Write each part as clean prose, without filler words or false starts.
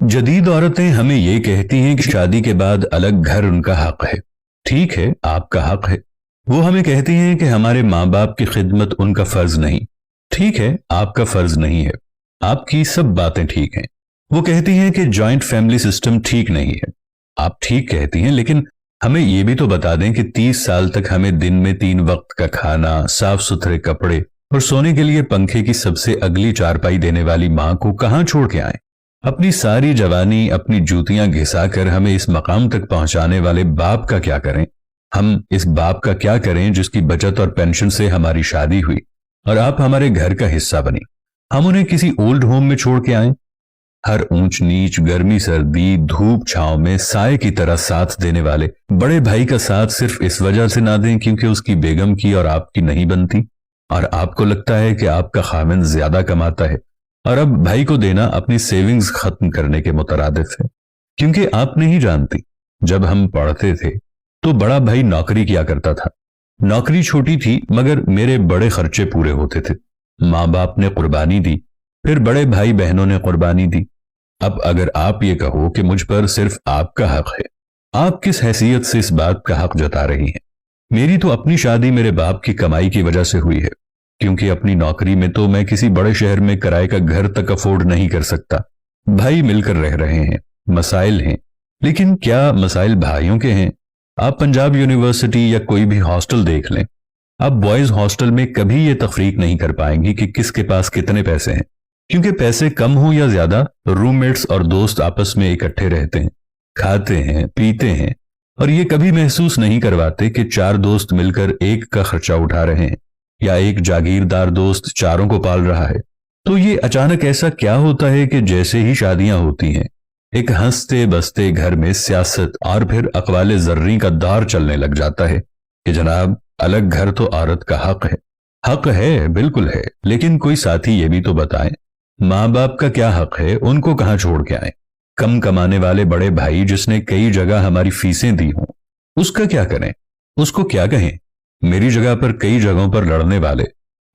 जदीद औरतें हमें ये कहती हैं कि शादी के बाद अलग घर उनका हक है। ठीक है, आपका हक है। वो हमें कहती हैं कि हमारे माँ बाप की खिदमत उनका फर्ज नहीं। ठीक है, आपका फर्ज नहीं है। आपकी सब बातें ठीक हैं। वो कहती हैं कि जॉइंट फैमिली सिस्टम ठीक नहीं है। आप ठीक कहती हैं, लेकिन हमें ये भी तो बता दें कि 30 साल तक हमें दिन में 3 वक्त का खाना, साफ सुथरे कपड़े और सोने के लिए पंखे की सबसे अगली चारपाई देने वाली माँ को कहाँ छोड़ के आए। अपनी सारी जवानी अपनी जूतियां घिसाकर हमें इस मकाम तक पहुंचाने वाले बाप का क्या करें। हम इस बाप का क्या करें जिसकी बचत और पेंशन से हमारी शादी हुई और आप हमारे घर का हिस्सा बनी। हम उन्हें किसी ओल्ड होम में छोड़ के आए। हर ऊंच नीच, गर्मी सर्दी, धूप छांव में साए की तरह साथ देने वाले बड़े भाई का साथ सिर्फ इस वजह से ना दें क्योंकि उसकी बेगम की और आपकी नहीं बनती, और आपको लगता है कि आपका खामिन ज्यादा कमाता है और अब भाई को देना अपनी सेविंग्स खत्म करने के मुतरादिफ है। क्योंकि आप नहीं जानती, जब हम पढ़ते थे तो बड़ा भाई नौकरी किया करता था। नौकरी छोटी थी मगर मेरे बड़े खर्चे पूरे होते थे। माँ बाप ने कुर्बानी दी, फिर बड़े भाई बहनों ने कुर्बानी दी। अब अगर आप ये कहो कि मुझ पर सिर्फ आपका हक है, आप किस हैसियत से इस बात का हक जता रही हैं। मेरी तो अपनी शादी मेरे बाप की कमाई की वजह से हुई है, क्योंकि अपनी नौकरी में तो मैं किसी बड़े शहर में किराए का घर तक अफोर्ड नहीं कर सकता। भाई मिलकर रह रहे हैं, मसाइल हैं, लेकिन क्या मसाइल भाइयों के हैं। आप पंजाब यूनिवर्सिटी या कोई भी हॉस्टल देख लें, आप बॉयज हॉस्टल में कभी ये तफरीक नहीं कर पाएंगी कि किसके पास कितने पैसे हैं, क्योंकि पैसे कम हो या ज्यादा रूममेट्स और दोस्त आपस में इकट्ठे रहते हैं, खाते हैं, पीते हैं, और ये कभी महसूस नहीं करवाते कि 4 दोस्त मिलकर एक का खर्चा उठा रहे हैं या एक जागीरदार दोस्त चारों को पाल रहा है। तो ये अचानक ऐसा क्या होता है कि जैसे ही शादियां होती हैं, एक हंसते बसते घर में सियासत और फिर अकवाले जर्री का दौर चलने लग जाता है कि जनाब अलग घर तो औरत का हक है। हक है, बिल्कुल है, लेकिन कोई साथी ये भी तो बताएं, माँ बाप का क्या हक है, उनको कहां छोड़ के आए। कम कमाने वाले बड़े भाई जिसने कई जगह हमारी फीसें दी हों, उसका क्या करें, उसको क्या कहें। मेरी जगह पर कई जगहों पर लड़ने वाले,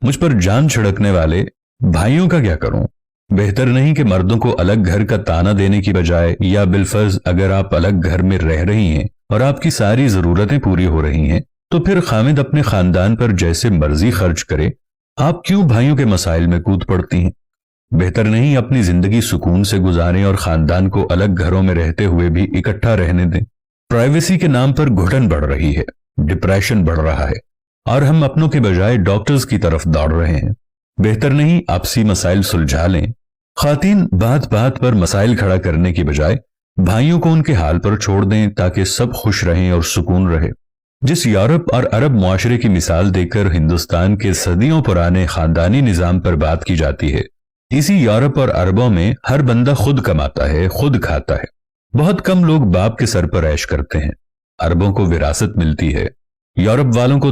मुझ पर जान छिड़कने वाले भाइयों का क्या करूं। बेहतर नहीं कि मर्दों को अलग घर का ताना देने की बजाय, या बिलफर्ज अगर आप अलग घर में रह रही हैं और आपकी सारी जरूरतें पूरी हो रही हैं, तो फिर खामिद अपने खानदान पर जैसे मर्जी खर्च करे। आप क्यों भाइयों के मसाइल में कूद पड़ती हैं। बेहतर नहीं अपनी जिंदगी सुकून से गुजारें और खानदान को अलग घरों में रहते हुए भी इकट्ठा रहने दें। प्राइवेसी के नाम पर घुटन बढ़ रही है, डिप्रेशन बढ़ रहा है, और हम अपनों के बजाय डॉक्टर्स की तरफ दौड़ रहे हैं। बेहतर नहीं आपसी मसाइल सुलझा लें। खातीन बात बात पर मसाइल खड़ा करने की बजाय भाइयों को उनके हाल पर छोड़ दें ताकि सब खुश रहें और सुकून रहे। जिस यूरोप और अरब मुआशरे की मिसाल देकर हिंदुस्तान के सदियों पुराने खानदानी निजाम पर बात की जाती है, इसी यूरोप और अरबों में हर बंदा खुद कमाता है, खुद खाता है। बहुत कम लोग बाप के सर पर ऐश करते हैं। अरबों को विरासत मिलती है, यूरोप वालों को